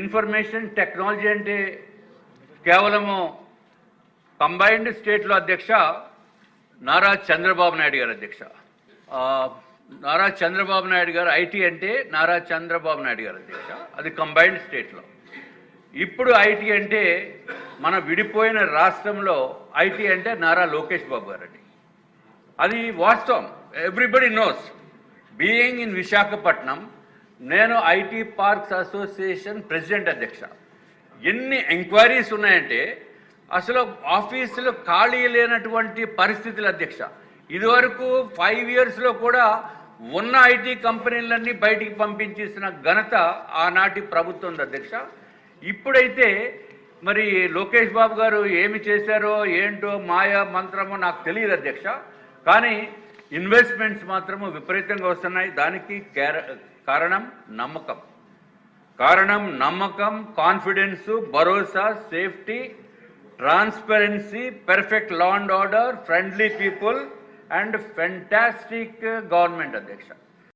Information technology అంటే కేవలము combined స్టేట్లో అధ్యక్ష నారా చంద్రబాబు నాయుడు గారు అధ్యక్ష. నారా చంద్రబాబు నాయుడు గారు ఐటీ అంటే నారా చంద్రబాబు నాయుడు గారు అధ్యక్ష, అది కంబైన్డ్ స్టేట్లో. ఇప్పుడు ఐటీ అంటే మన విడిపోయిన రాష్ట్రంలో ఐటీ అంటే నారా లోకేష్ బాబు గారు అండి. అది వాస్తవం, everybody knows. Being in Visakhapatnam, నేను ఐటీ పార్క్స్ అసోసియేషన్ ప్రెసిడెంట్ అధ్యక్ష. ఎన్ని ఎంక్వైరీస్ ఉన్నాయంటే అసలు ఆఫీసులో ఖాళీ లేనటువంటి పరిస్థితులు అధ్యక్ష. ఇదివరకు 5 yearsలో కూడా ఉన్న ఐటీ కంపెనీలన్నీ బయటికి పంపించేసిన ఘనత ఆనాటి ప్రభుత్వం అధ్యక్ష. ఇప్పుడైతే మరి లోకేష్ బాబు గారు ఏమి చేశారో ఏంటో మాయా మంత్రమో నాకు తెలియదు అధ్యక్ష, కానీ ఇన్వెస్ట్మెంట్స్ మాత్రము విపరీతంగా వస్తున్నాయి. దానికి కారణం నమ్మకం, confidence, Bharosa, safety, transparency, perfect law and order, friendly people and fantastic government అధ్యక్ష.